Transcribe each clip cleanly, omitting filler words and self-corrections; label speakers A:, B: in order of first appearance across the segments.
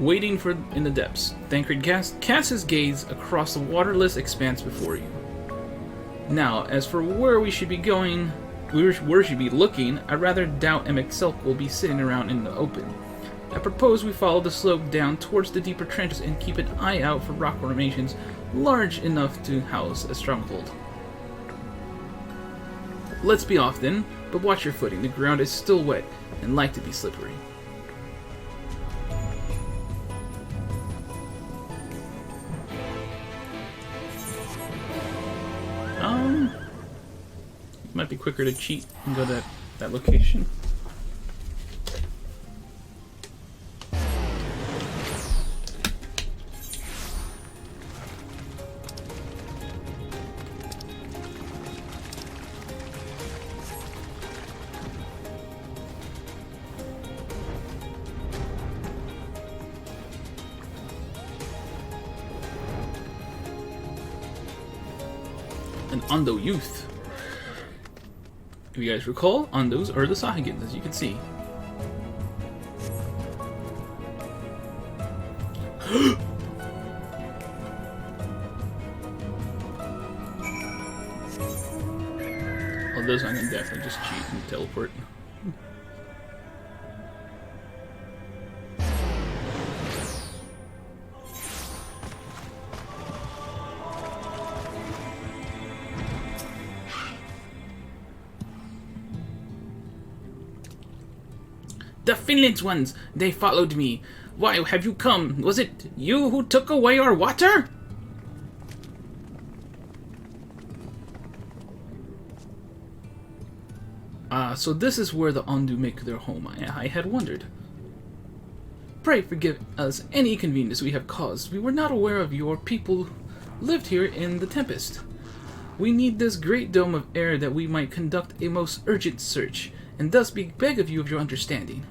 A: waiting for in the depths. Thancred casts his gaze across the waterless expanse before you. Now, as for where we should be going, where we should be looking, I rather doubt Emexelk will be sitting around in the open. I propose we follow the slope down towards the deeper trenches and keep an eye out for rock formations large enough to house a stronghold. Let's be off then, but watch your footing. The ground is still wet and like to be slippery. Might be quicker to cheat and go to that location. An Ondu youth. If you guys recall, Ondus are the Sahagins, as you can see. Well, those I can definitely just cheat and teleport. The Finland's ones! They followed me. Why have you come? Was it you who took away our water? So this is where the Ondu make their home. I had wondered. Pray forgive us any inconvenience we have caused. We were not aware of your people lived here in the Tempest. We need this great dome of air that we might conduct a most urgent search, and thus beg of you of your understanding.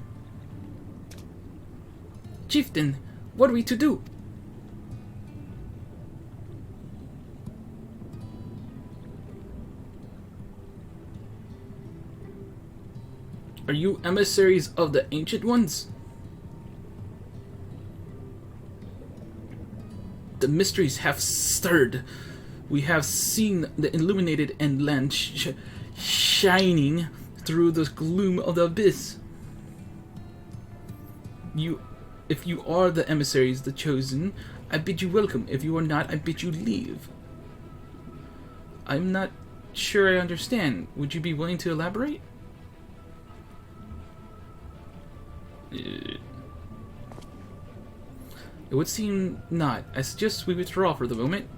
A: Chieftain, what are we to do? Are you emissaries of the Ancient Ones? The mysteries have stirred. We have seen the illuminated and land shining through the gloom of the abyss. If you are the emissaries, the chosen, I bid you welcome. If you are not, I bid you leave. I'm not sure I understand. Would you be willing to elaborate? It would seem not. I suggest we withdraw for the moment.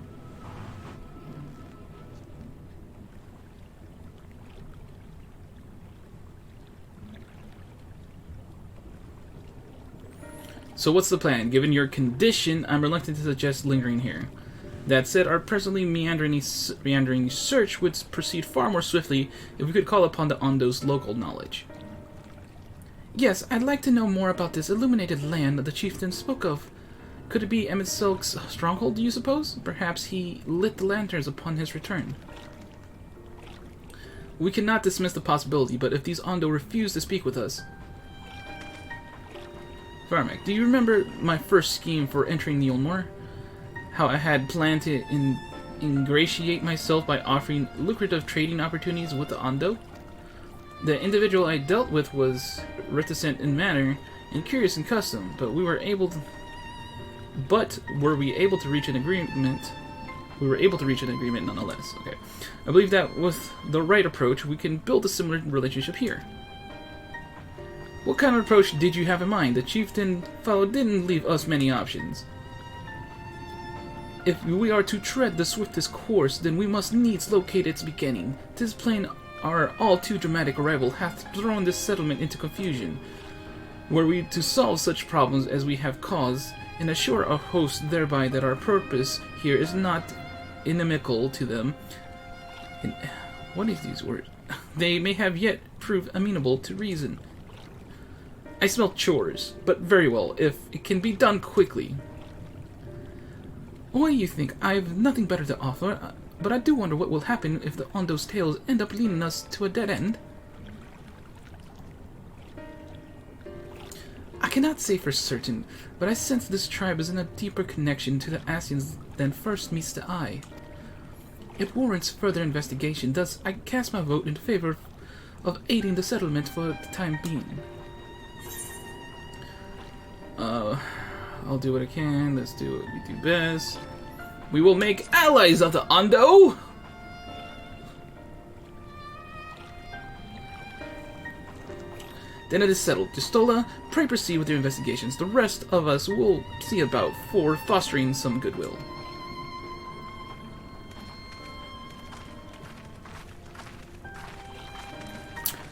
A: So what's the plan? Given your condition, I'm reluctant to suggest lingering here. That said, our presently meandering search would proceed far more swiftly if we could call upon the Ondu's local knowledge. Yes, I'd like to know more about this illuminated land that the chieftain spoke of. Could it be Emexelk's stronghold, do you suppose? Perhaps he lit the lanterns upon his return. We cannot dismiss the possibility, but if these Ondu refuse to speak with us... Firemac, do you remember my first scheme for entering Nilnor? How I had planned to ingratiate myself by offering lucrative trading opportunities with the Ondu? The individual I dealt with was reticent in manner and curious in custom, but were we able to reach an agreement? We were able to reach an agreement nonetheless. Okay, I believe that with the right approach, we can build a similar relationship here. What kind of approach did you have in mind? The chieftain fellow didn't leave us many options. If we are to tread the swiftest course, then we must needs locate its beginning. 'Tis plain our all too dramatic arrival hath thrown this settlement into confusion. Were we to solve such problems as we have caused, and assure our host thereby that our purpose here is not inimical to them, and, what is these words? They may have yet proved amenable to reason. I smell chores, but very well, if it can be done quickly. What do you think? I have nothing better to offer, but I do wonder what will happen if the Ondu's tales end up leading us to a dead end. I cannot say for certain, but I sense this tribe is in a deeper connection to the Asians than first meets the eye. It warrants further investigation, thus I cast my vote in favor of aiding the settlement for the time being. I'll do what I can. Let's do what we do best. We will make allies of the Ondu! Then it is settled. Jistola, pray proceed with your investigations. The rest of us will see about for fostering some goodwill.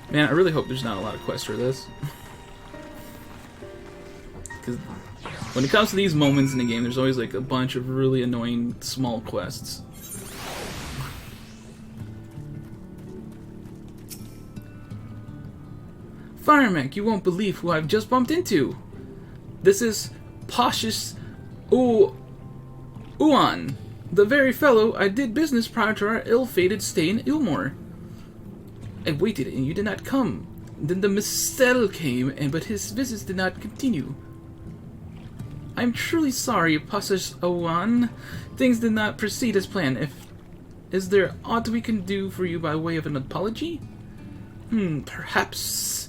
A: Man, I really hope there's not a lot of quests for this. Because when it comes to these moments in the game, there's always like a bunch of really annoying small quests. Firemac, you won't believe who I've just bumped into. This is Poshus Uan, the very fellow I did business prior to our ill-fated stay in Ilmore. I waited and you did not come. Then the Mistel came, but his visits did not continue. I'm truly sorry, Poshus Uan. Things did not proceed as planned. Is there aught we can do for you by way of an apology? Perhaps.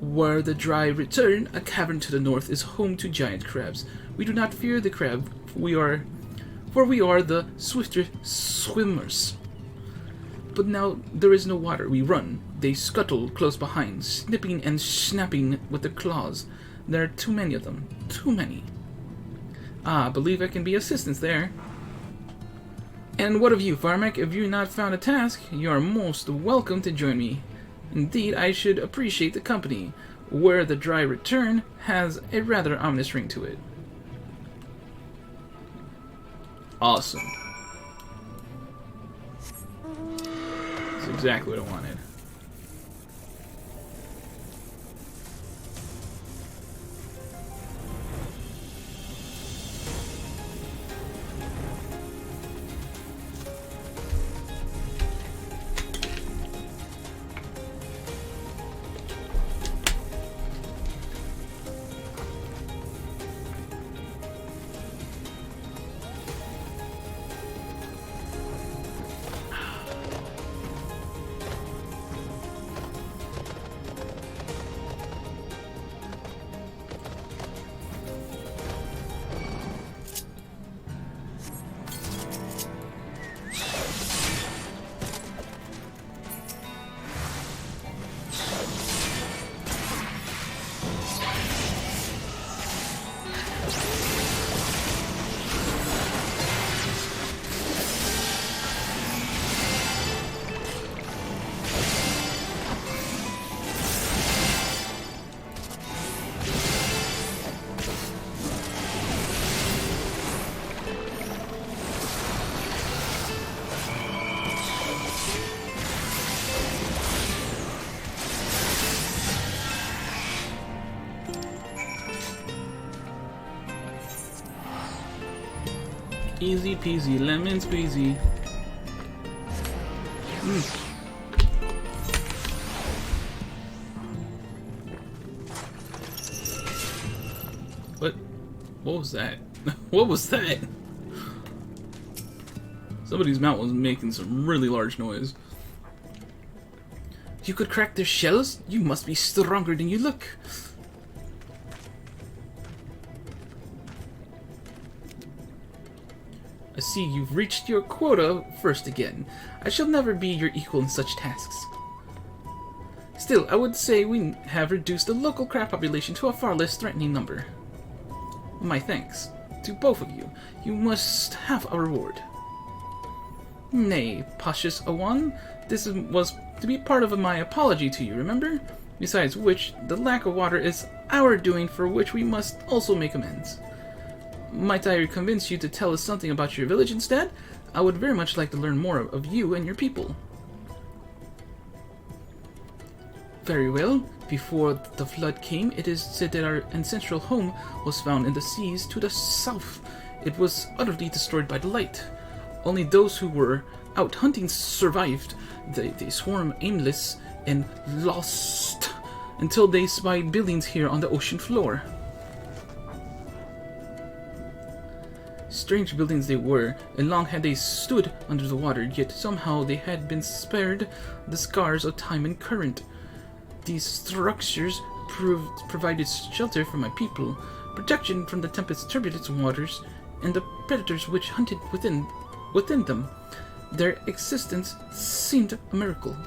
A: Where the dry return, a cavern to the north is home to giant crabs. We do not fear the crab, for we are the swifter swimmers. But now there is no water, we run. They scuttle close behind, snipping and snapping with their claws. There are too many of them. Too many. I believe I can be assistance there. And what of you, Firemac? If you've not found a task, you are most welcome to join me. Indeed, I should appreciate the company. Where the dry return has a rather ominous ring to it. Awesome. That's exactly what I wanted. Easy peasy, lemon squeezy. What was that? What was that? Somebody's mouth was making some really large noise. You could crack their shells? You must be stronger than you look. I see you've reached your quota first again. I shall never be your equal in such tasks. Still, I would say we have reduced the local crab population to a far less threatening number. My thanks to both of you. You must have a reward. Nay, Poshus Awan, this was to be part of my apology to you, remember? Besides which, the lack of water is our doing, for which we must also make amends. Might I convince you to tell us something about your village instead? I would very much like to learn more of you and your people. Very well. Before the flood came, it is said that our ancestral home was found in the seas to the south. It was utterly destroyed by the light. Only those who were out hunting survived. They swarm aimless and lost until they spied buildings here on the ocean floor. Strange buildings they were, and long had they stood under the water, yet somehow they had been spared the scars of time and current. These structures provided shelter for my people, protection from the tempest's turbulent waters, and the predators which hunted within them. Their existence seemed a miracle.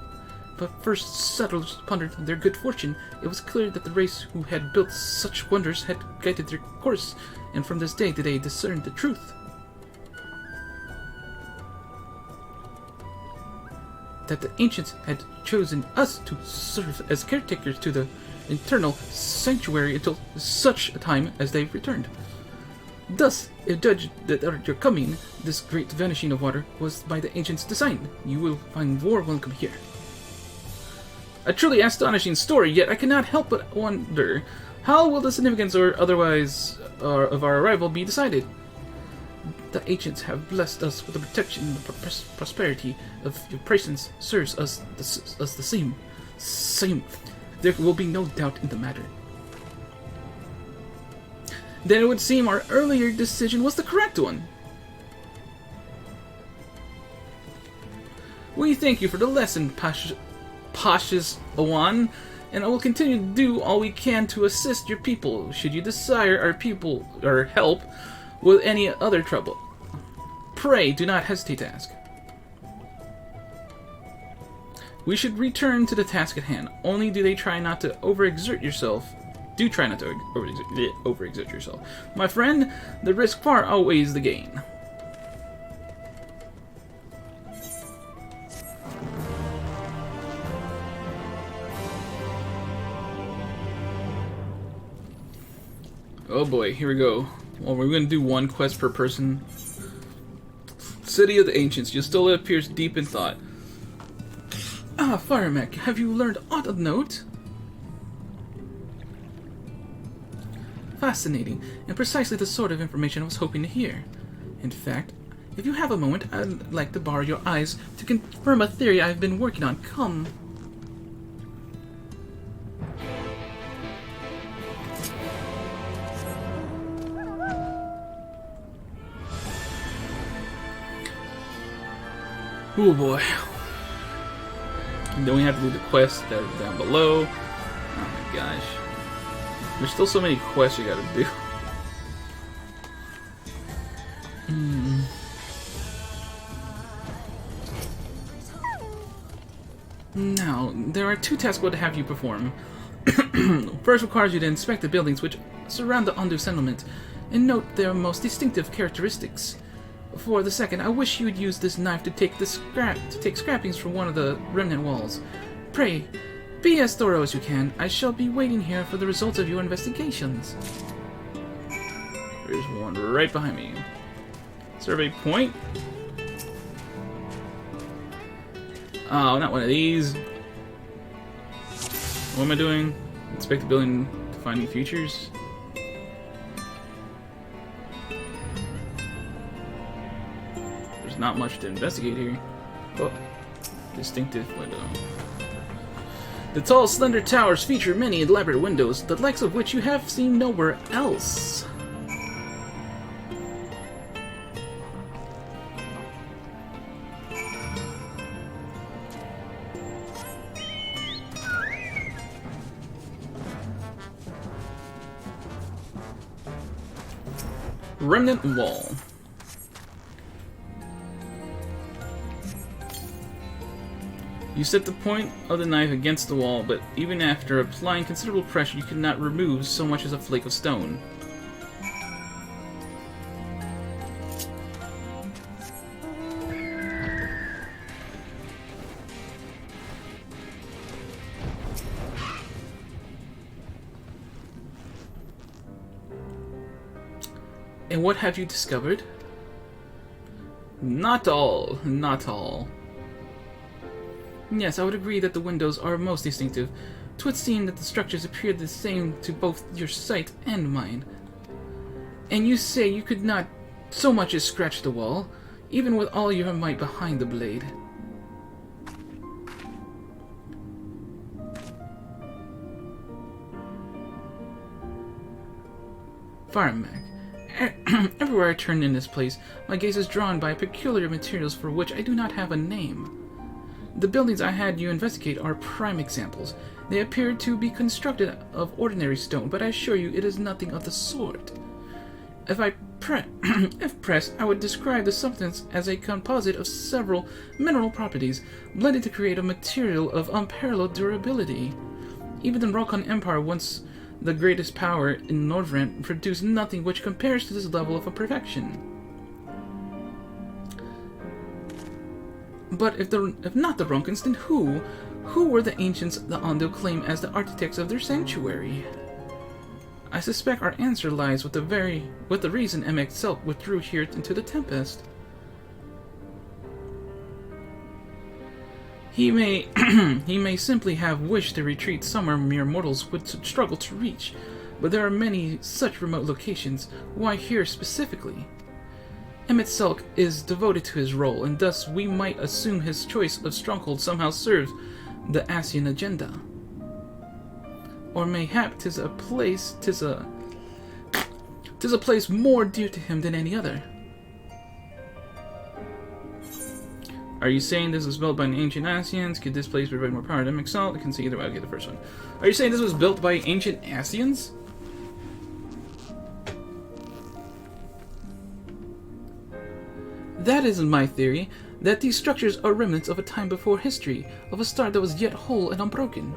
A: But first settlers pondered their good fortune. It was clear that the race who had built such wonders had guided their course, and from this day did they discern the truth. That the ancients had chosen us to serve as caretakers to the eternal sanctuary until such a time as they returned. Thus, if judged that your coming, this great vanishing of water, was by the ancients' design, you will find war welcome here. A truly astonishing story, yet I cannot help but wonder, how will the significance or otherwise of our arrival be decided? The ancients have blessed us with the protection and the prosperity of your presence serves us the same. There will be no doubt in the matter. Then it would seem our earlier decision was the correct one. We thank you for the lesson, Pashas Awan, and I will continue to do all we can to assist your people, should you desire our people or help with any other trouble. Pray do not hesitate to ask. We should return to the task at hand. Only do try not to overexert yourself. Do try not to overexert yourself. My friend, the risk far outweighs the gain. Oh boy, here we go. Well, we're going to do one quest per person. City of the Ancients. You still appears deep in thought. Ah, Firemac, have you learned aught of note? Fascinating, and precisely the sort of information I was hoping to hear. In fact, if you have a moment, I'd like to borrow your eyes to confirm a theory I've been working on. Come. Oh boy. And then we have to do the quests that are down below. Oh my gosh. There's still so many quests you gotta do. Now, there are two tasks we'll have you perform. First requires you to inspect the buildings which surround the Ondu settlement and note their most distinctive characteristics. For the second, I wish you would use this knife to take scrappings from one of the remnant walls. Pray, be as thorough as you can. I shall be waiting here for the results of your investigations. There's one right behind me. Survey point. Oh, not one of these. What am I doing? Inspect the building to find new features. There's not much to investigate here. Oh, distinctive window. The tall, slender towers feature many elaborate windows, the likes of which you have seen nowhere else. Remnant wall. You set the point of the knife against the wall, but even after applying considerable pressure, you could not remove so much as a flake of stone. And what have you discovered? Not all. Not all. Yes, I would agree that the windows are most distinctive. 'Twould seem that the structures appear the same to both your sight and mine. And you say you could not so much as scratch the wall, even with all your might behind the blade. Firemac, Everywhere I turn in this place, my gaze is drawn by peculiar materials for which I do not have a name. The buildings I had you investigate are prime examples. They appear to be constructed of ordinary stone, but I assure you it is nothing of the sort. If pressed, I would describe the substance as a composite of several mineral properties, blended to create a material of unparalleled durability. Even the Rokan Empire, once the greatest power in Northrend, produced nothing which compares to this level of perfection. But if not the Ronkans, then who? Who were the ancients the Ondu claim as the architects of their sanctuary? I suspect our answer lies with the reason Emek Selk withdrew here into the Tempest. He may simply have wished to retreat somewhere mere mortals would struggle to reach, but there are many such remote locations. Why here specifically? Emet Selk is devoted to his role, and thus we might assume his choice of stronghold somehow serves the Asian agenda. Or mayhap 'tis a place more dear to him than any other. Are you saying this was built by an ancient Asians? Could this place provide more power to Emek Selk? I can see either way. I'll get the first one. Are you saying this was built by ancient Asians? That is my theory, that these structures are remnants of a time before history, of a start that was yet whole and unbroken.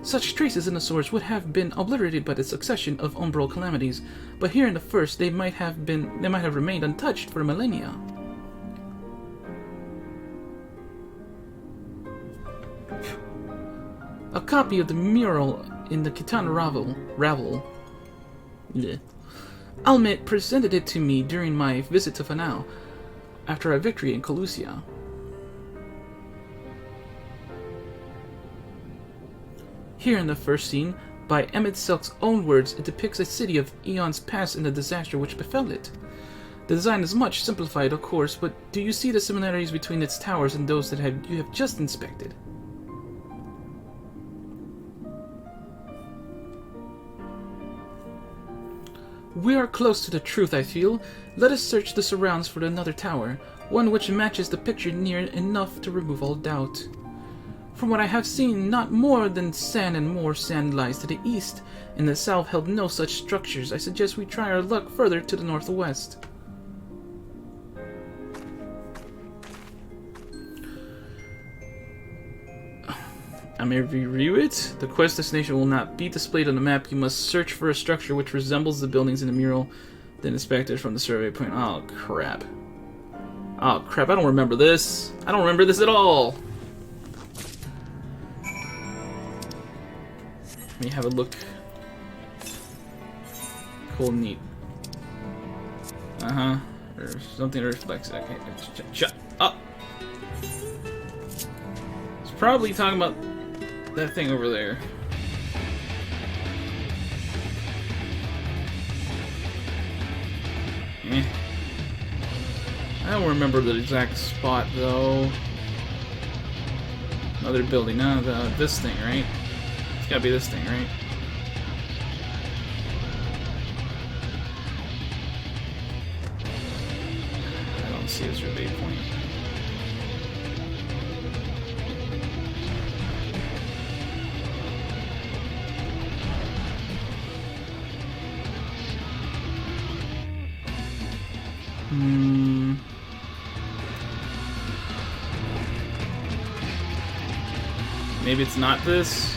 A: Such traces in the source would have been obliterated by the succession of umbral calamities, but here in the first they might have remained untouched for millennia. A copy of the mural in the Khitan Ravel. Almit presented it to me during my visit to Fanao, after our victory in Colusia. Here in the first scene, by Emet Selk's own words, it depicts a city of eons past and the disaster which befell it. The design is much simplified, of course, but do you see the similarities between its towers and those that you have just inspected? We are close to the truth, I feel. Let us search the surrounds for another tower, one which matches the picture near enough to remove all doubt. From what I have seen, not more than sand and more sand lies to the east, and the south held no such structures. I suggest we try our luck further to the northwest. I may review it. The quest destination will not be displayed on the map. You must search for a structure which resembles the buildings in the mural, then inspect it from the survey point. Oh, crap. Oh, crap. I don't remember this. I don't remember this at all. Let me have a look. Cool, neat. Uh-huh. There's something that reflects. Okay, shut up. It's probably talking about that thing over there. I don't remember the exact spot though. Another building. No, this thing, right? It's gotta be this thing, right? I don't see a survey point. Maybe it's not this.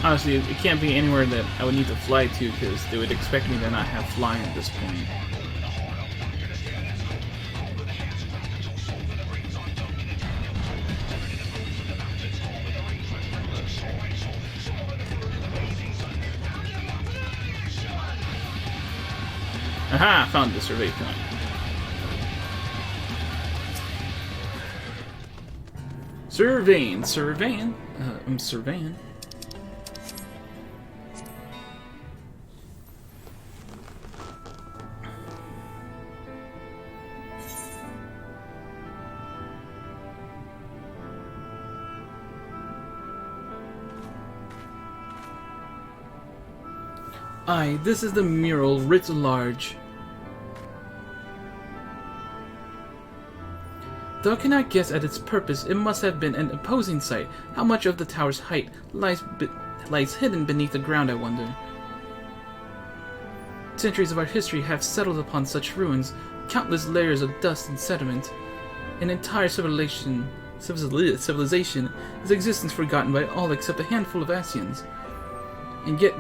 A: Honestly, it can't be anywhere that I would need to fly to, because they would expect me to not have flying at this point. Aha! Found the survey point. Surveying. I'm surveying. Aye, this is the mural writ large. Though I cannot guess at its purpose, it must have been an imposing sight. How much of the tower's height lies hidden beneath the ground, I wonder. Centuries of our history have settled upon such ruins, countless layers of dust and sediment. An entire civilization, its existence forgotten by all except a handful of Asians. And yet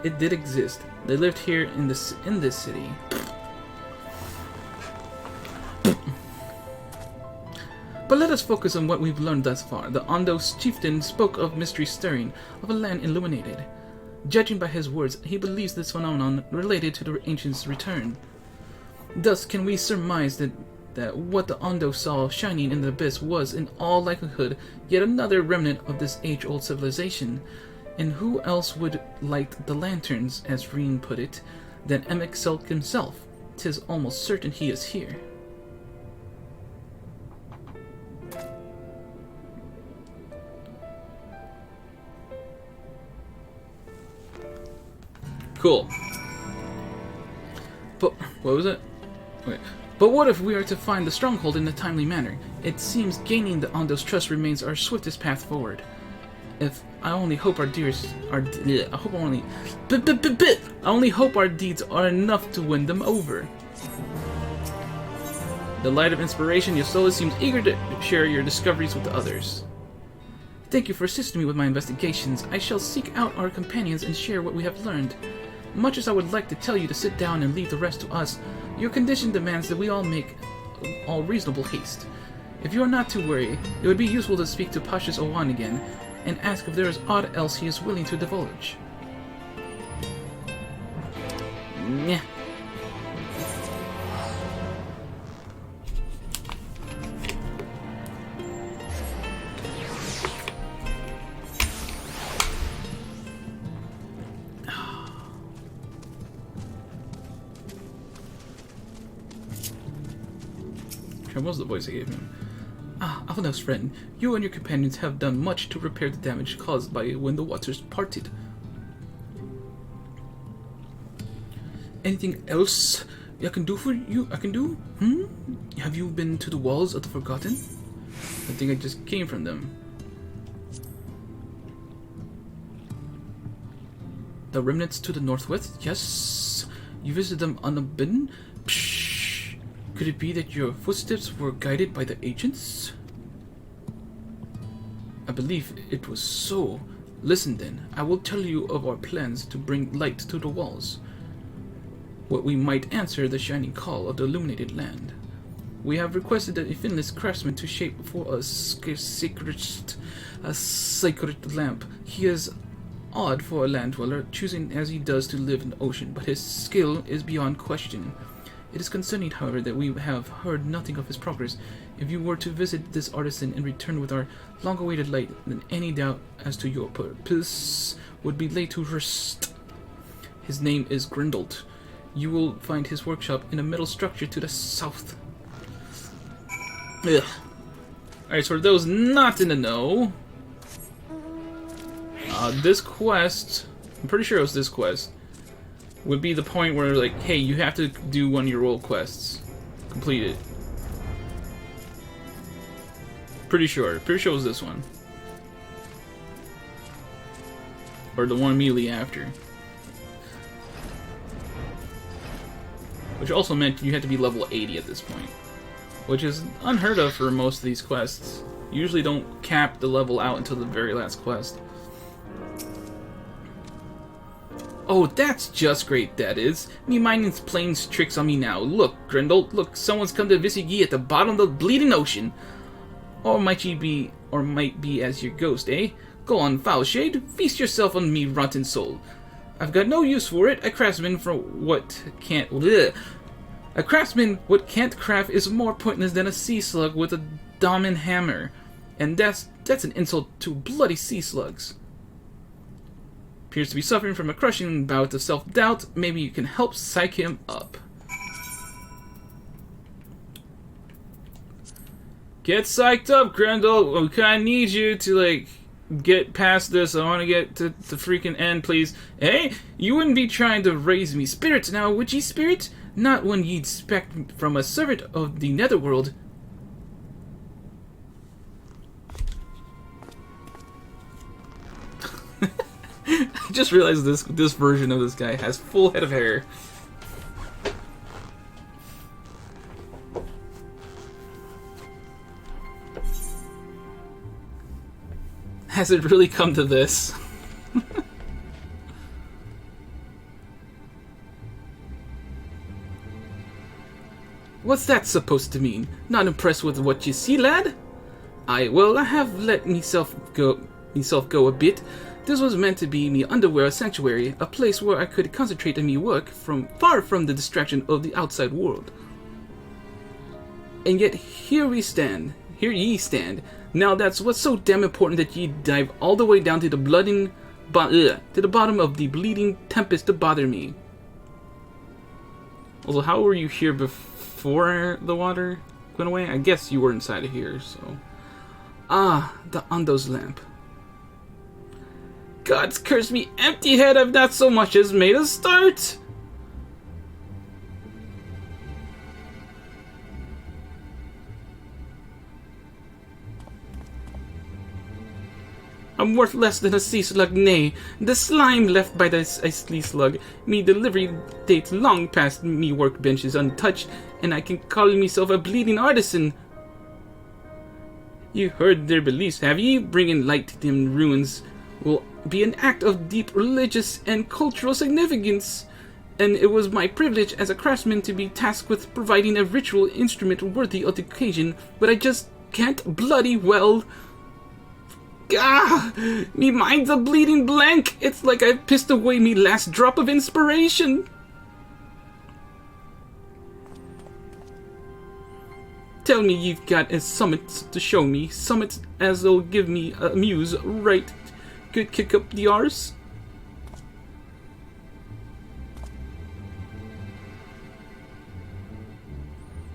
A: it did exist. They lived here in this city. But let us focus on what we've learned thus far. The Ondu chieftain spoke of mystery stirring, of a land illuminated. Judging by his words, he believes this phenomenon related to the ancients' return. Thus, can we surmise that what the Ondu saw shining in the abyss was, in all likelihood, yet another remnant of this age-old civilization? And who else would light the lanterns, as Reen put it, than Emexelk himself? 'Tis almost certain he is here. Cool. But what was it? Okay. But what if we are to find the stronghold in a timely manner? It seems gaining the Ondu's trust remains our swiftest path forward. I only hope our deeds are enough to win them over. The light of inspiration, Yosola seems eager to share your discoveries with the others. Thank you for assisting me with my investigations. I shall seek out our companions and share what we have learned. Much as I would like to tell you to sit down and leave the rest to us, your condition demands that we all make all reasonable haste. If you are not to worry, it would be useful to speak to Pashas Owan again, and ask if there is aught else he is willing to divulge. Nyeh. What was the voice I gave him? Ah, Alphonse's friend, you and your companions have done much to repair the damage caused by when the waters parted. Anything else I can do for you? Have you been to the walls of the Forgotten? I think I just came from them. The remnants to the northwest? Yes. You visited them unbidden? Pshh. Could it be that your footsteps were guided by the agents? I believe it was so. Listen then, I will tell you of our plans to bring light to the walls. What we might answer the shining call of the illuminated land. We have requested a finless craftsman to shape for us a sacred lamp. He is odd for a land dweller, choosing as he does to live in the ocean, but his skill is beyond question. It is concerning, however, that we have heard nothing of his progress. If you were to visit this artisan and return with our long-awaited light, then any doubt as to your purpose would be laid to rest. His name is Grindald. You will find his workshop in a metal structure to the south. Ugh. Alright, so for those not in the know, this quest, I'm pretty sure it was this quest, would be the point where, like, hey, you have to do one of your role quests. Complete it. Pretty sure. Pretty sure it was this one. Or the one immediately after. Which also meant you had to be level 80 at this point. Which is unheard of for most of these quests. You usually don't cap the level out until the very last quest. Oh, that's just great, that is. Me minding's playing tricks on me now. Look, Grindel, look, someone's come to visit ye at the bottom of the bleeding ocean. Or might be as your ghost, eh? Go on, foul shade, feast yourself on me, rotten soul. I've got no use for it. A craftsman what can't craft is more pointless than a sea slug with a diamond hammer. And that's an insult to bloody sea slugs. Appears to be suffering from a crushing bout of self-doubt. Maybe you can help psych him up. Get psyched up, Grendel. Okay, I need you to, like, get past this. I want to get to the freaking end, please. Hey, you wouldn't be trying to raise me spirits now, would ye, spirit? Not when ye'd expect from a servant of the netherworld. I just realized this version of this guy has full head of hair. Has it really come to this? What's that supposed to mean? Not impressed with what you see, lad? I have let myself go a bit. This was meant to be me underwear sanctuary, a place where I could concentrate on me work far from the distraction of the outside world. And yet here ye stand. Now that's what's so damn important that ye dive all the way down to the bottom of the bleeding tempest to bother me. Also, how were you here before the water went away? I guess you were inside of here, so... Ah, the Ondu's lamp. God's curse me empty head, I've not so much as made a start! I'm worth less than a sea slug, nay, the slime left by the sea slug. Me delivery date long past me workbench is untouched, and I can call myself a bleeding artisan. You heard their beliefs, have ye? Bringing light to them ruins will be an act of deep religious and cultural significance, and it was my privilege as a craftsman to be tasked with providing a ritual instrument worthy of the occasion, but I just can't bloody well. Ah, me mind's a bleeding blank. It's like I've pissed away me last drop of inspiration. Tell me you've got a summit to show me, summit as'll give me a muse, right? Could kick up the arse.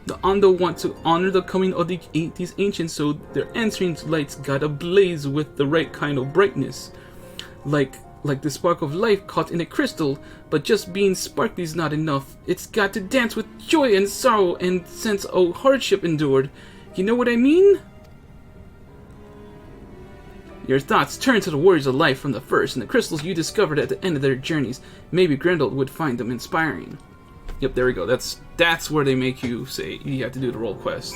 A: The Ondu want to honor the coming of these ancients, so their answering lights got ablaze with the right kind of brightness. Like the spark of life caught in a crystal, but just being sparkly is not enough. It's got to dance with joy and sorrow and sense of hardship endured. You know what I mean? Your thoughts turn to the warriors of life from the first, and the crystals you discovered at the end of their journeys. Maybe Grendel would find them inspiring. Yep, there we go. That's where they make you say you have to do the role quest.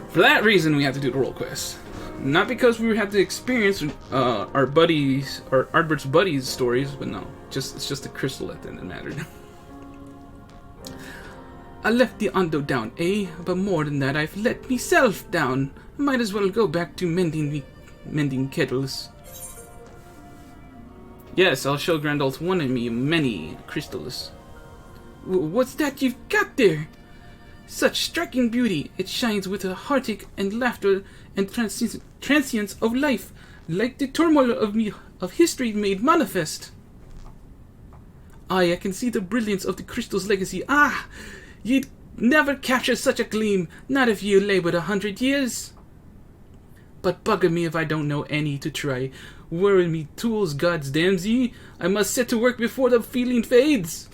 A: For that reason, we have to do the role quest. Not because we have to experience our buddies, or Ardbert's buddies' stories, but no. It's just the crystal at the end that mattered. I left the Ondu down, but more than that, I've let myself down. Might as well go back to mending kettles. Yes, I'll show Grendel one of me many crystals. What's that you've got there? Such striking beauty. It shines with a heartache and laughter and transience of life, like the turmoil of history made manifest. I can see the brilliance of the crystal's legacy. Ah, you'd never capture such a gleam, not if you labored 100 years. But bugger me if I don't know any to try. Where are me tools, gods damn ye? I must set to work before the feeling fades.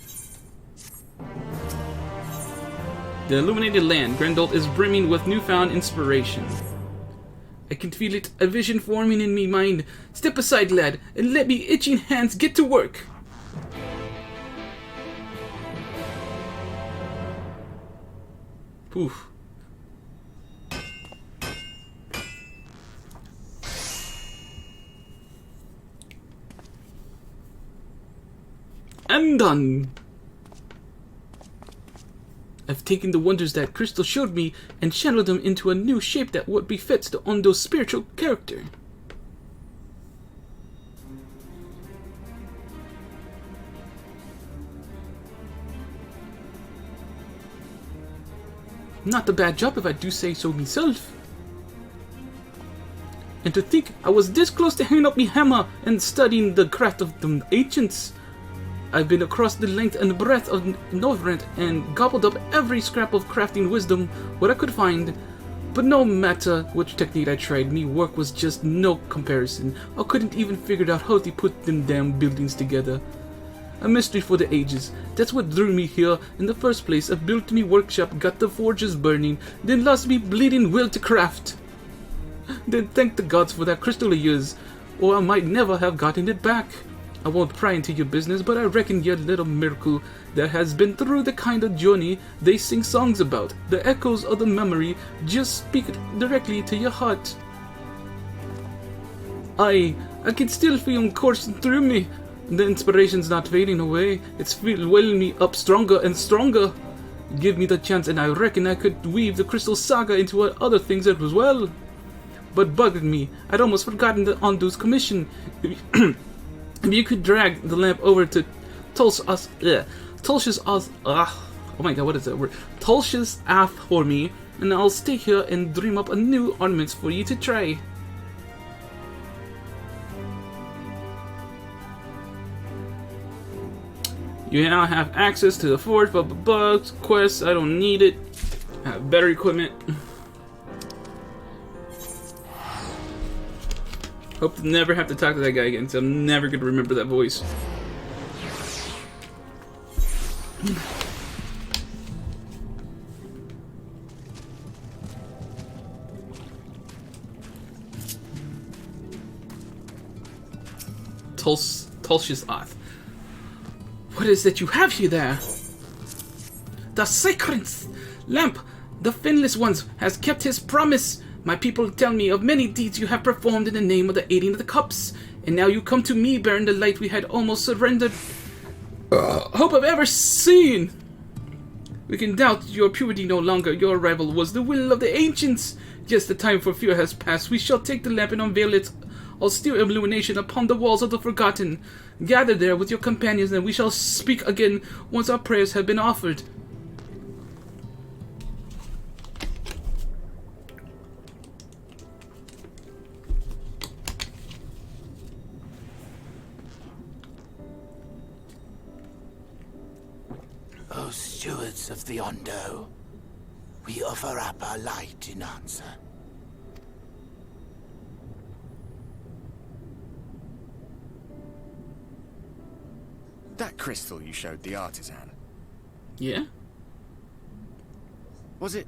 A: The illuminated land, Grendel is brimming with newfound inspiration. I can feel it, a vision forming in me mind. Step aside, lad, and let me itching hands get to work. Poof. I'm done. I've taken the wonders that Crystal showed me and channeled them into a new shape that would befits the Ondu's spiritual character. Not a bad job if I do say so myself. And to think I was this close to hanging up me hammer and studying the craft of the ancients. I've been across the length and breadth of Northrend and gobbled up every scrap of crafting wisdom what I could find. But no matter which technique I tried, me work was just no comparison. I couldn't even figure out how to put them damn buildings together. A mystery for the ages. That's what drew me here in the first place. A built-me workshop got the forges burning, then lost me bleeding will to craft. Then thank the gods for that crystal of yours, or I might never have gotten it back. I won't pry into your business, but I reckon your little miracle that has been through the kind of journey they sing songs about. The echoes of the memory just speak directly to your heart. I can still feel them coursing through me. The inspiration's not fading away. It's welling me up stronger and stronger. Give me the chance and I reckon I could weave the Crystal Saga into other things as well. But bugged me. I'd almost forgotten the Ondu's commission. If you could drag the lamp over to Tulsh's Ath for me, and I'll stay here and dream up a new ornaments for you to try. You now have access to the forge, bugs, quests. I don't need it. I have better equipment. Hope to never have to talk to that guy again, because I'm never going to remember that voice. Tulsh's Oth. What is that you have here there? The sacred lamp, the finless ones, has kept his promise. My people tell me of many deeds you have performed in the name of the aiding of the cups, and now you come to me bearing the light we had almost surrendered hope of ever seeing. We can doubt your purity no longer. Your arrival was the will of the ancients. Yes, the time for fear has passed. We shall take the lamp and unveil its austere illumination upon the walls of the forgotten. Gather there with your companions, and we shall speak again once our prayers have been offered.
B: O stewards of the Ondu, we offer up our light in answer.
C: That crystal you showed the artisan.
A: Yeah?
C: Was it...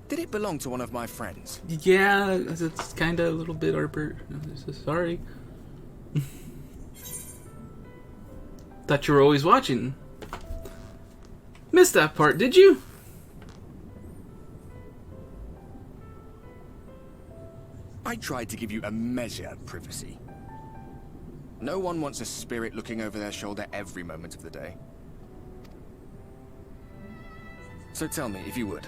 C: Did it belong to one of my friends?
A: Yeah, it's kind of a little bit Arbor. Sorry. Thought you were always watching. Missed that part, did you?
C: I tried to give you a measure of privacy. No one wants a spirit looking over their shoulder every moment of the day. So tell me, if you would,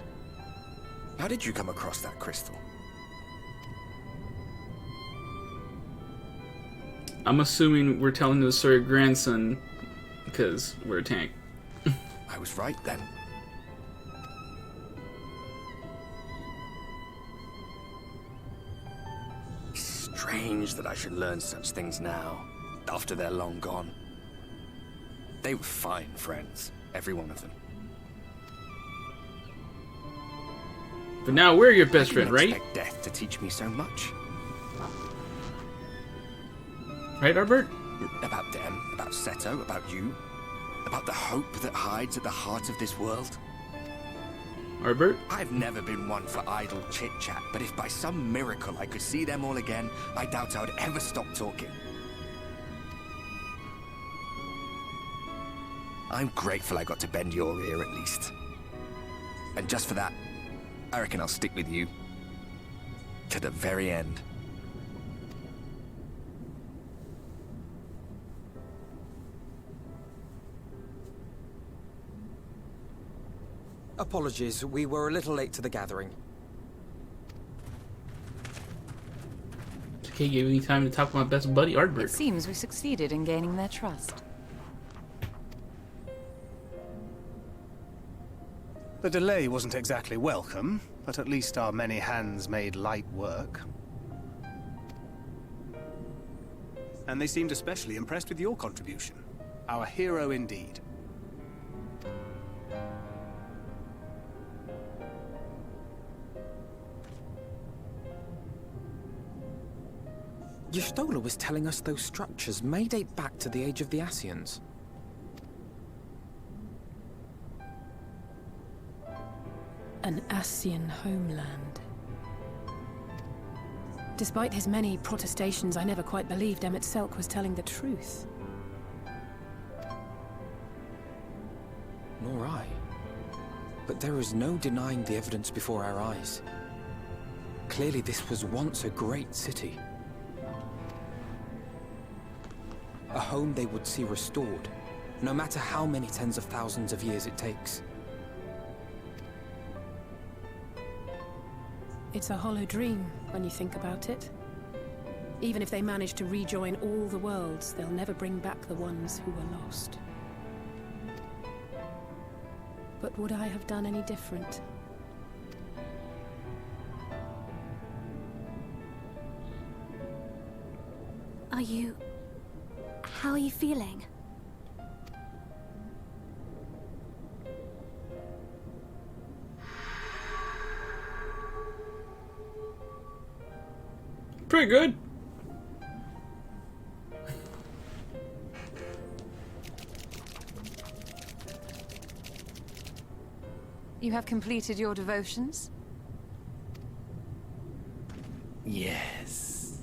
C: how did you come across that crystal?
A: I'm assuming we're telling the story of grandson, because we're a tank.
C: I was right then. Strange that I should learn such things now, after they're long gone. They were fine friends, every one of them.
A: But now we're your best
C: I
A: friend,
C: didn't
A: right?
C: expect death to teach me so much.
A: Right, Arbert?
C: About them, about Seto, about you. About the hope that hides at the heart of this world.
A: Arbert?
C: I've never been one for idle chit-chat, but if by some miracle I could see them all again, I doubt I would ever stop talking. I'm grateful I got to bend your ear at least. And just for that, I reckon I'll stick with you. To the very end.
D: Apologies, we were a little late to the gathering.
A: Okay, gave me time to talk to my best buddy, Arbert.
E: It seems we succeeded in gaining their trust.
F: The delay wasn't exactly welcome, but at least our many hands made light work. And they seemed especially impressed with your contribution. Our hero indeed.
D: Y'shtola was telling us those structures may date back to the age of the Ascians.
G: An Ascian homeland. Despite his many protestations, I never quite believed Emmett Selk was telling the truth.
D: Nor I. But there is no denying the evidence before our eyes. Clearly this was once a great city. A home they would see restored, no matter how many tens of thousands of years it takes.
G: It's a hollow dream when you think about it. Even if they manage to rejoin all the worlds, they'll never bring back the ones who were lost. But would I have done any different?
H: How are you feeling?
A: Pretty good.
E: You have completed your devotions?
B: Yes.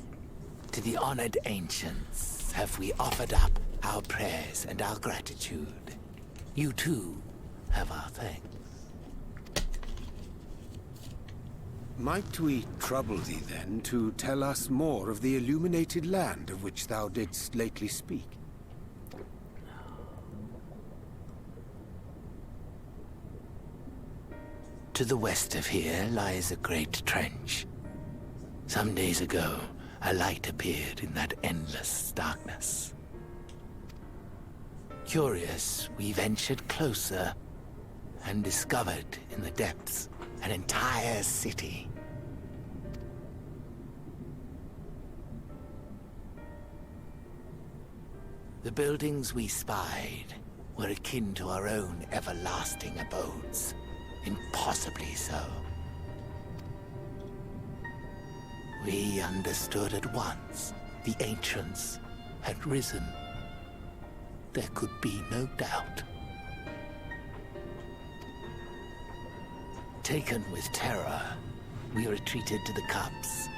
B: To the honored ancients have we offered up our prayers and our gratitude. You too have our thanks.
I: Might we trouble thee then to tell us more of the illuminated land of which thou didst lately speak?
B: To the west of here lies a great trench. Some days ago, a light appeared in that endless darkness. Curious, we ventured closer and discovered in the depths an entire city. The buildings we spied were akin to our own everlasting abodes, impossibly so. We understood at once the ancients had risen. There could be no doubt. Taken with terror, we retreated to the cups,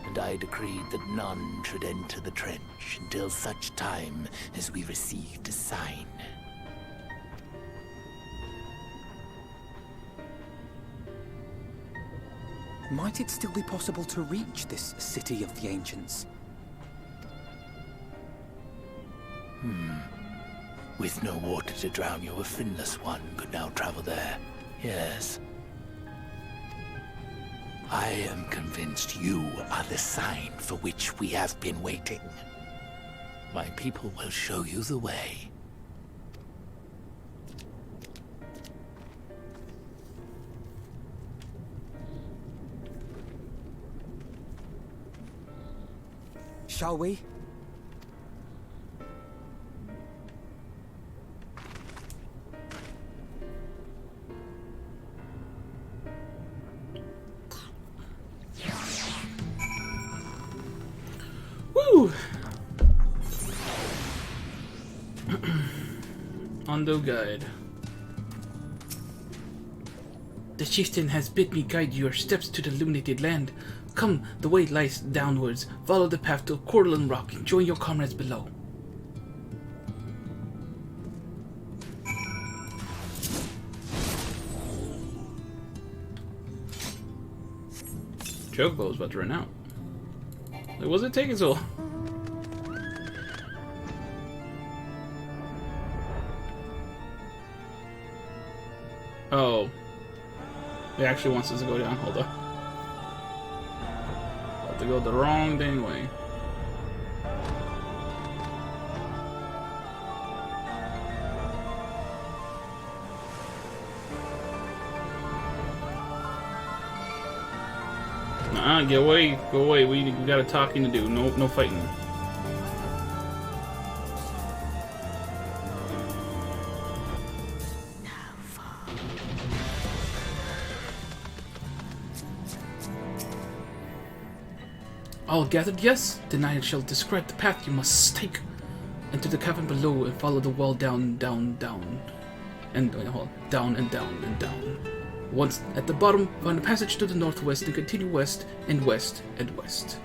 B: and I decreed that none should enter the trench until such time as we received a sign.
D: Might it still be possible to reach this city of the ancients?
B: With no water to drown you, a finless one could now travel there. Yes. I am convinced you are the sign for which we have been waiting. My people will show you the way.
D: Shall we?
A: Woo! Ondu guide. The chieftain has bid me guide your steps to the illuminated land. Come, the way lies downwards. Follow the path to Cortland Rock and join your comrades below. Chocobo's about to run out. Like, what's it taking so long? Oh. It actually wants us to go down. Hold up. To go the wrong dang way. Get away, go away. We got a talking to do. No fighting. All gathered, yes? Then I shall describe the path you must take. Enter the cavern below and follow the wall down, down, down. And down and down and down. Once at the bottom, find a passage to the northwest and continue west and west and west.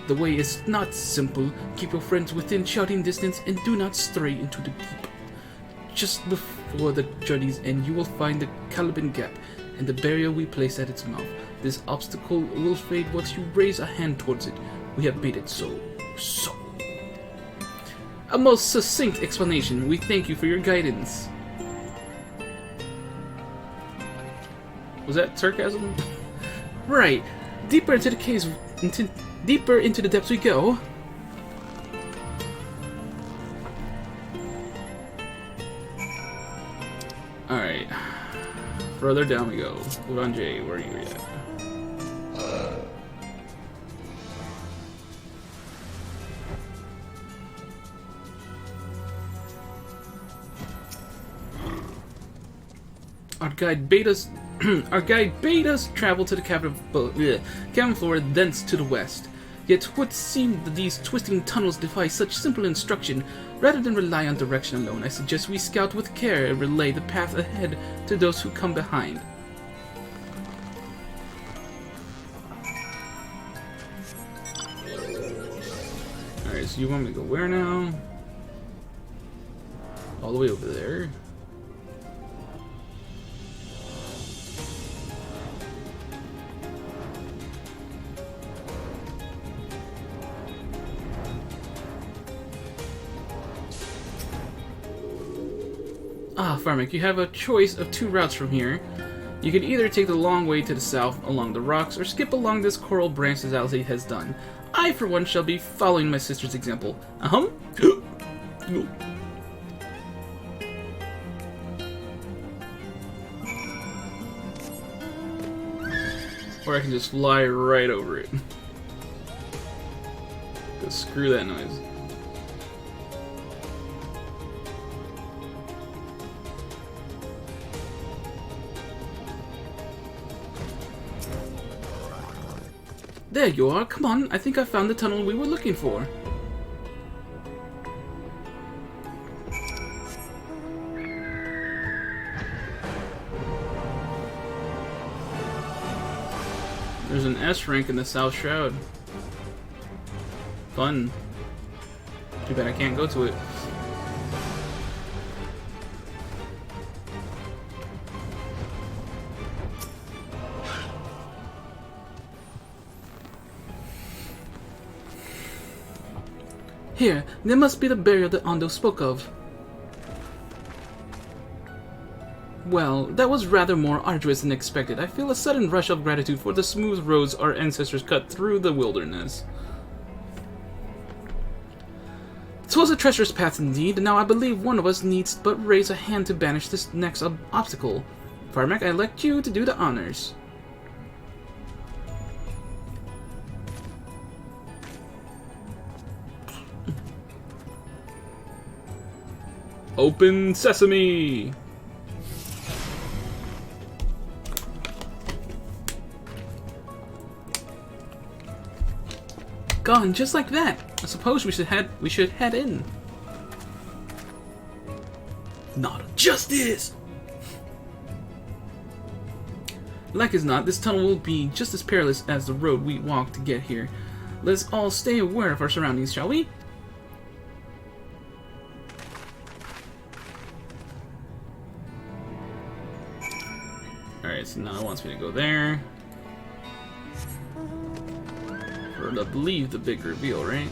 A: The way is not simple. Keep your friends within shouting distance and do not stray into the deep. Just before the journey's end, you will find the Caliban Gap and the barrier we place at its mouth. This obstacle will fade once you raise a hand towards it. We have made it so. A most succinct explanation. We thank you for your guidance. Was that sarcasm? Right. Deeper into the caves, deeper into the depths we go. Alright. Further down we go. Uranjay, where are you at? Our guide bade us travel to the cavern floor, thence to the west. Yet it would seem that these twisting tunnels defy such simple instruction. Rather than rely on direction alone, I suggest we scout with care and relay the path ahead to those who come behind. Alright, so you want me to go where now? All the way over there. Ah, Firemac, you have a choice of two routes from here. You can either take the long way to the south along the rocks, or skip along this coral branch as Alice has done. I, for one, shall be following my sister's example. Or I can just fly right over it. Cause screw that noise. There you are. Come on. I think I found the tunnel we were looking for. There's an S rank in the South Shroud. Fun. Too bad I can't go to it. Here, there must be the barrier that Ondu spoke of. Well, that was rather more arduous than expected. I feel a sudden rush of gratitude for the smooth roads our ancestors cut through the wilderness. 'Twas a treacherous path indeed, and now I believe one of us needs but raise a hand to banish this next obstacle. Firemac, I elect you to do the honors. Open sesame! Gone just like that. I suppose we should head in. Not justice. Like as not, this tunnel will be just as perilous as the road we walked to get here. Let's all stay aware of our surroundings, shall we? Alright, so now it wants me to go there. For, I believe, the big reveal, right?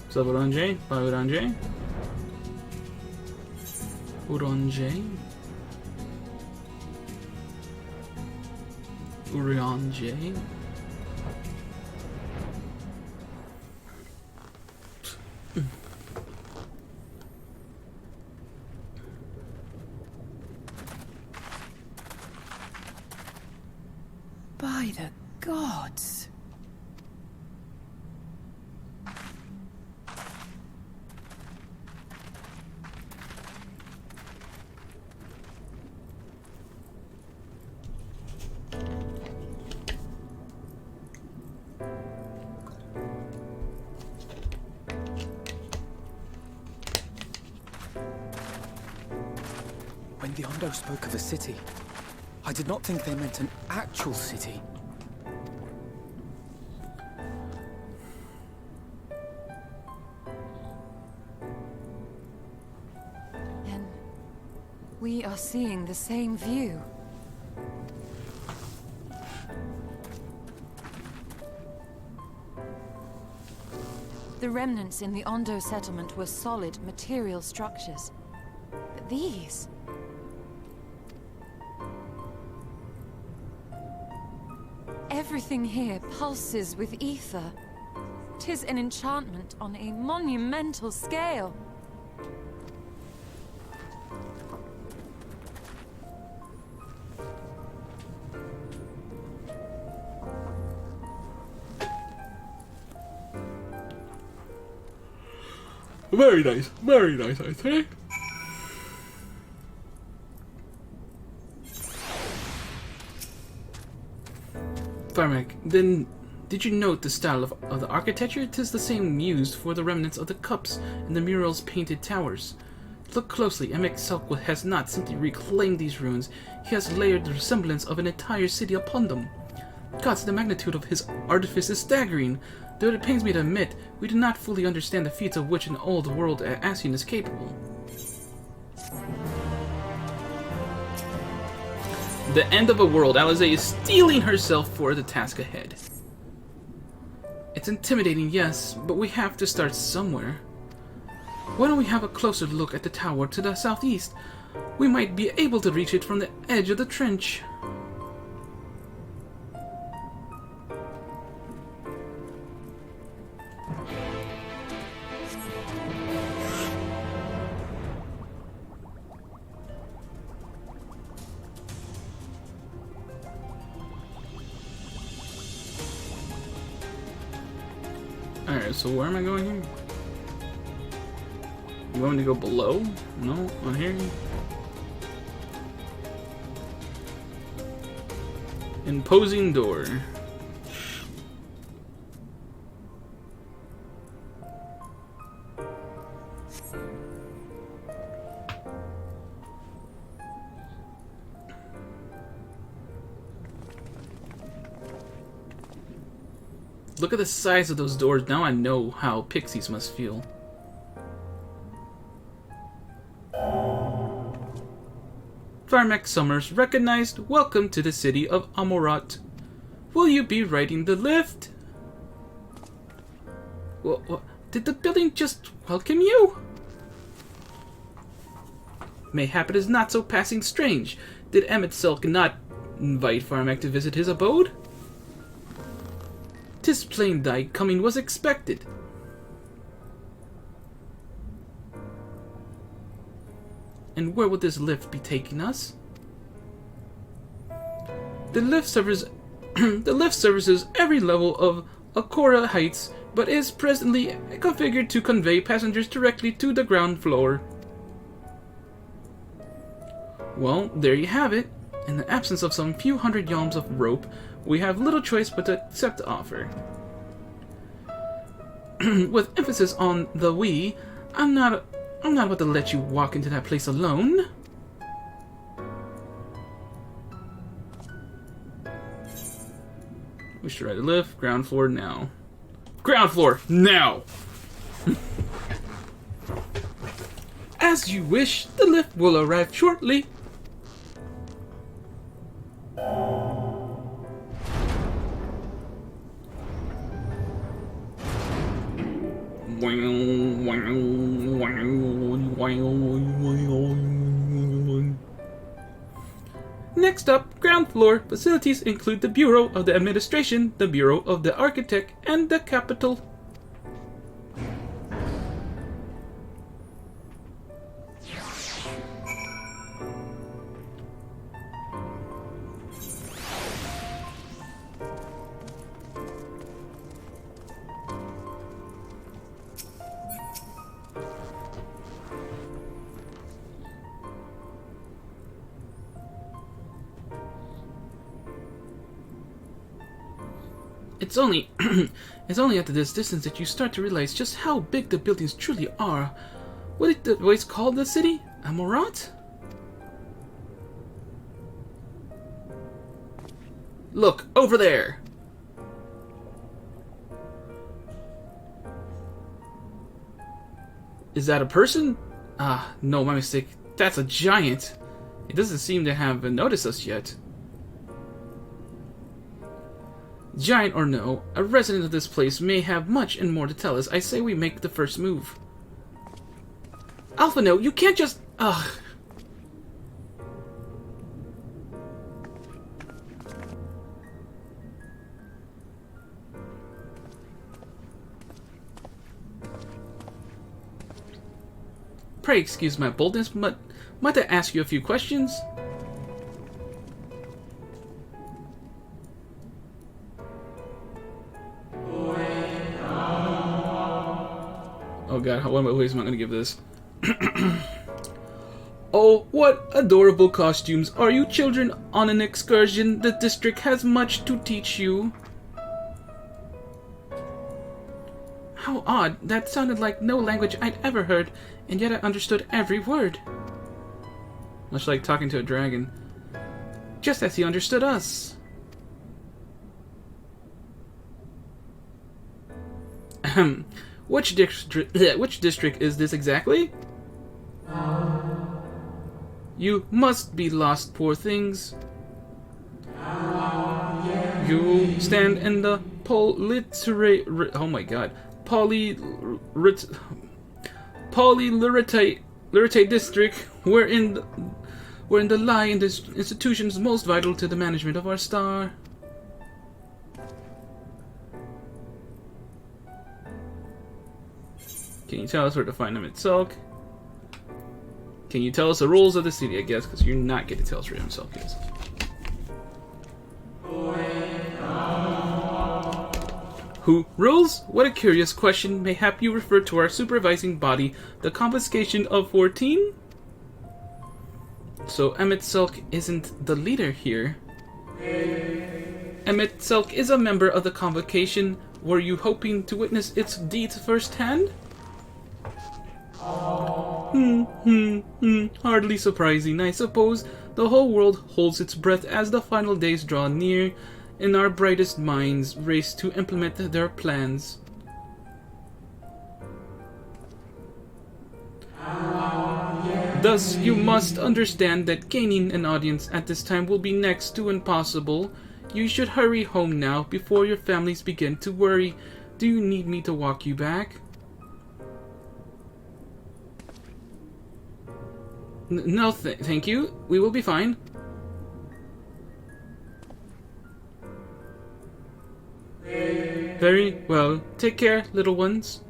A: What's up, Uranjay? Bye, Uranjay. Uranjay? Uranjay?
G: By the gods.
D: Shadow spoke of a city. I did not think they meant an actual city.
E: And we are seeing the same view. The remnants in the Ondu settlement were solid, material structures. But these... everything here pulses with ether. 'Tis an enchantment on a monumental scale.
A: Very nice, I think. Firemac, then did you note the style of the architecture? 'Tis the same used for the remnants of the cups and the murals painted towers. Look closely, Emek has not simply reclaimed these ruins, he has layered the resemblance of an entire city upon them. Gods, the magnitude of his artifice is staggering. Though it pains me to admit, we do not fully understand the feats of which an old world Ascian is capable. The end of a world, Alizé is steeling herself for the task ahead. It's intimidating, yes, but we have to start somewhere. Why don't we have a closer look at the tower to the southeast? We might be able to reach it from the edge of the trench. Alright, so where am I going here? You want me to go below? No? On here? Imposing door. Look at the size of those doors. Now I know how pixies must feel. Firemac Summers recognized. Welcome to the city of Amorat. Will you be riding the lift? What? Did the building just welcome you? Mayhap it is not so passing strange. Did Emet not invite Firemac to visit his abode? 'Tis plain thy coming was expected. And where would this lift be taking us? The lift services every level of Akora Heights, but is presently configured to convey passengers directly to the ground floor. Well, there you have it. In the absence of some few hundred yalms of rope, we have little choice but to accept the offer. With emphasis on the we, I'm not about to let you walk into that place alone. We should ride the lift. Ground floor now. Ground floor now! As you wish, the lift will arrive shortly. Next up, ground floor. Facilities include the Bureau of the Administration, the Bureau of the Architect, and the Capital. It's only after this distance that you start to realize just how big the buildings truly are. What did the voice call the city? Amorat? Look, over there! Is that a person? Ah, no, my mistake. That's a giant. It doesn't seem to have noticed us yet. Giant or no, a resident of this place may have much and more to tell us. I say we make the first move. Alpha, no, you can't just... Ugh. Pray excuse my boldness, but might I ask you a few questions? Oh god, what ways am I going to give this? Oh, what adorable costumes. Are you children on an excursion? The district has much to teach you. How odd. That sounded like no language I'd ever heard, and yet I understood every word. Much like talking to a dragon. Just as he understood us. Ahem. Which district is this exactly? You must be lost, poor things. You stand in the oh my god. Polylurate district, wherein the lie in this institution is most vital to the management of our star. Can you tell us where to find him at Sulk? Can you tell us the rules of the city, I guess, because you're not going to tell us where himself is. Who rules? What a curious question. Mayhap you refer to our supervising body, the confiscation of 14? So Emmett Sulk isn't the leader here. Emmett Sulk is a member of the convocation. Were you hoping to witness its deeds firsthand? Hardly surprising, I suppose. The whole world holds its breath as the final days draw near, and our brightest minds race to implement their plans. Thus, you must understand that gaining an audience at this time will be next to impossible. You should hurry home now before your families begin to worry. Do you need me to walk you back? No, thank you. We will be fine. Very well. Take care, little ones.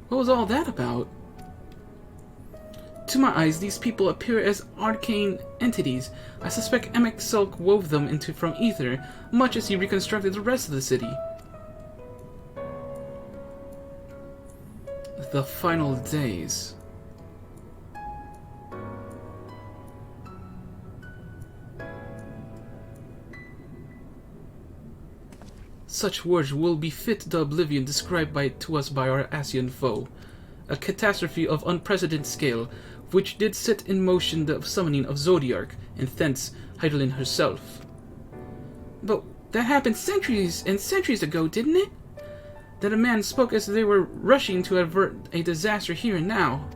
A: What was all that about? To my eyes, these people appear as arcane entities. I suspect Emmett Sulk wove them from ether, much as he reconstructed the rest of the city. The final days. Such words will befit the oblivion described to us by our Asian foe. A catastrophe of unprecedented scale, which did set in motion the summoning of Zodiark, and thence Heidelin herself. But that happened centuries and centuries ago, didn't it? That a man spoke as they were rushing to avert a disaster here and now.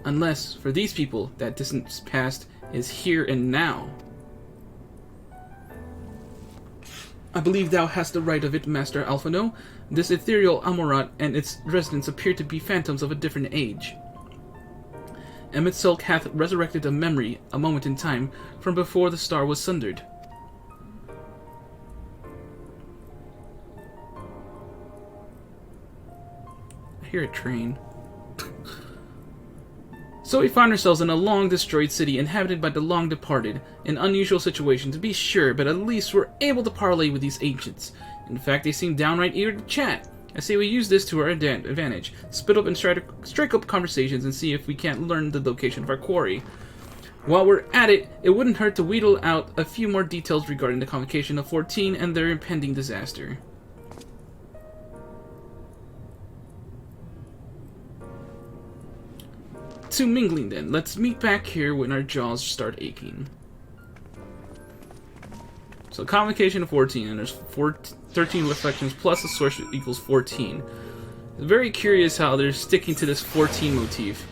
A: Unless, for these people, that distant past is here and now. I believe thou hast the right of it, Master Alphino. This ethereal Amorat and its residents appear to be phantoms of a different age. Emmett Sulk hath resurrected a memory, a moment in time, from before the star was sundered. I hear a train. So we find ourselves in a long-destroyed city inhabited by the long-departed. An unusual situation, to be sure, but at least we're able to parley with these ancients. In fact, they seem downright eager to chat. I say we use this to our advantage. Split up and strike up conversations and see if we can't learn the location of our quarry. While we're at it, it wouldn't hurt to wheedle out a few more details regarding the convocation of 14 and their impending disaster. To mingling then. Let's meet back here when our jaws start aching. So convocation of 14, and there's 13 reflections plus the source equals 14. Very curious how they're sticking to this 14 motif.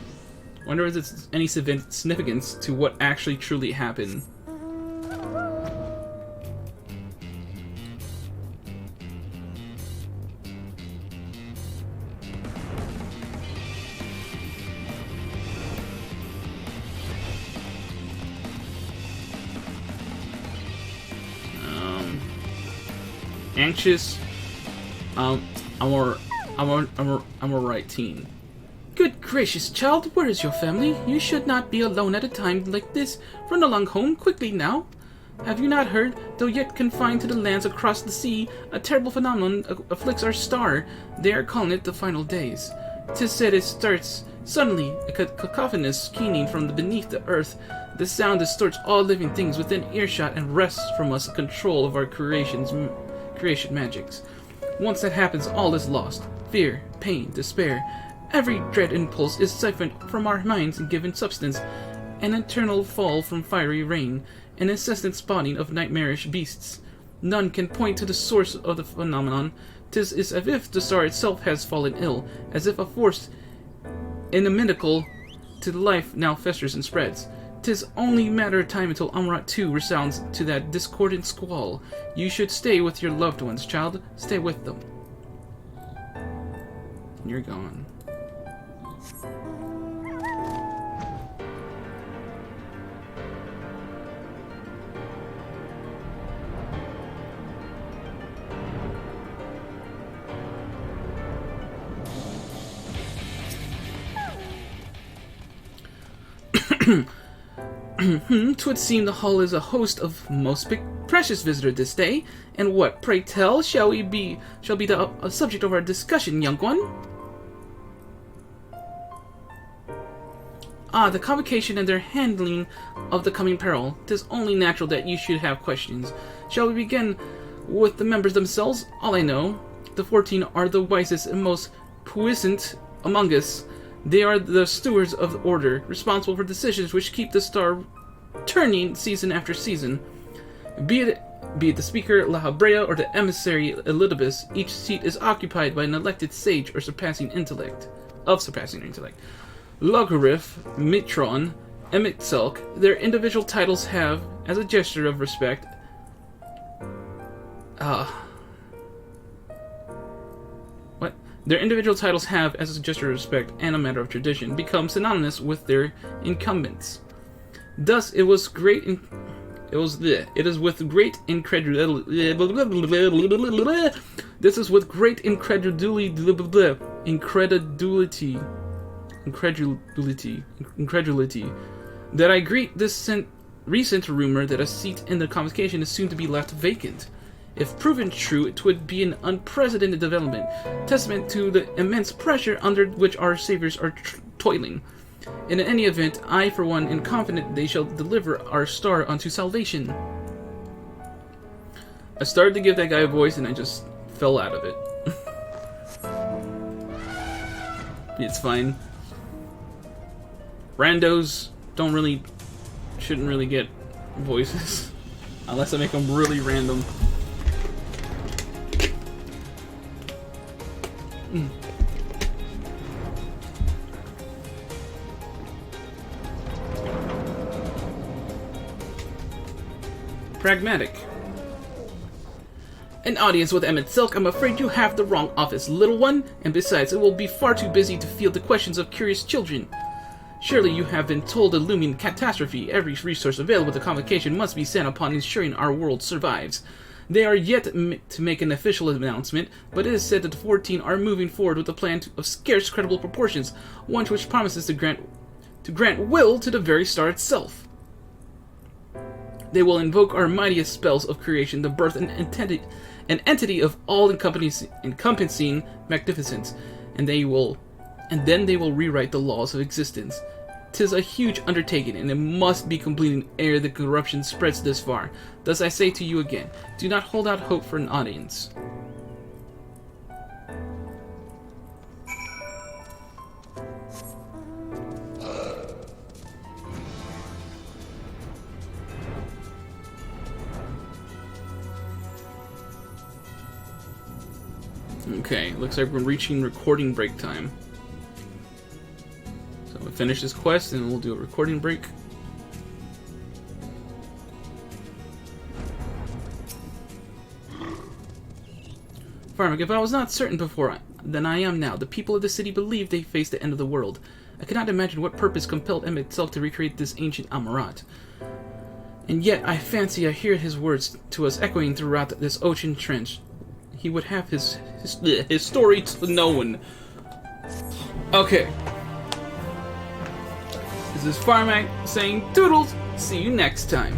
A: Wonder if there's any significance to what actually truly happened. Anxious. I'm alright, teen. Good gracious, child, where is your family? You should not be alone at a time like this. Run along home, quickly now. Have you not heard? Though yet confined to the lands across the sea, a terrible phenomenon afflicts our star. They are calling it the final days. 'Tis said it starts suddenly, a cacophonous keening from beneath the earth. The sound distorts all living things within earshot and wrests from us control of our creation magics. Once that happens, all is lost. Fear, pain, despair. Every dread impulse is siphoned from our minds and given substance. An eternal fall from fiery rain, an incessant spawning of nightmarish beasts. None can point to the source of the phenomenon. 'Tis as if the star itself has fallen ill, as if a force inimical to life now festers and spreads. 'Tis only a matter of time until Amarat 2 resounds to that discordant squall. You should stay with your loved ones, child. Stay with them. You're gone. Twould seem the hall is a host of most precious visitor this day. And what, pray tell, shall be the subject of our discussion, young one? Ah, the convocation and their handling of the coming peril. 'Tis only natural that you should have questions. Shall we begin with the members themselves? All I know, the 14 are the wisest and most puissant among us. They are the stewards of the order, responsible for decisions which keep the star turning season after season. Be it the speaker, La Habrea, or the emissary, Elidibus, each seat is occupied by an elected sage of surpassing intellect. Logorith, Mitron, Emitselk, their individual titles have, as a gesture of respect, Their individual titles have, as a gesture of respect and a matter of tradition, become synonymous with their incumbents. Thus, it is with great incredulity. This is with great incredulity that I greet this recent rumor that a seat in the convocation is soon to be left vacant. If proven true, it would be an unprecedented development, testament to the immense pressure under which our saviors are toiling. In any event, I, for one, am confident they shall deliver our star unto salvation. I started to give that guy a voice, and I just fell out of it. It's fine. Randos shouldn't really get voices, unless I make them really random. Pragmatic. An audience with Emmett Silk, I'm afraid you have the wrong office, little one, and besides, it will be far too busy to field the questions of curious children. Surely you have been told a looming catastrophe. Every resource available to convocation must be sent upon ensuring our world survives. They are yet to make an official announcement, but it is said that the 14 are moving forward with a plan of scarce credible proportions, one which promises to grant will to the very star itself. They will invoke our mightiest spells of creation, the birth and an entity of all encompassing magnificence, and then they will rewrite the laws of existence. 'Tis a huge undertaking, and it must be completed ere the corruption spreads this far. Thus I say to you again, do not hold out hope for an audience. Okay, looks like we're reaching recording break time. So we'll finish this quest and we'll do a recording break. Firemac, if I was not certain before than I am now, the people of the city believe they face the end of the world. I cannot imagine what purpose compelled Em itself to recreate this ancient Amarat. And yet, I fancy I hear his words to us echoing throughout this ocean trench. He would have his story to known. Okay. This is Firemac saying toodles. See you next time.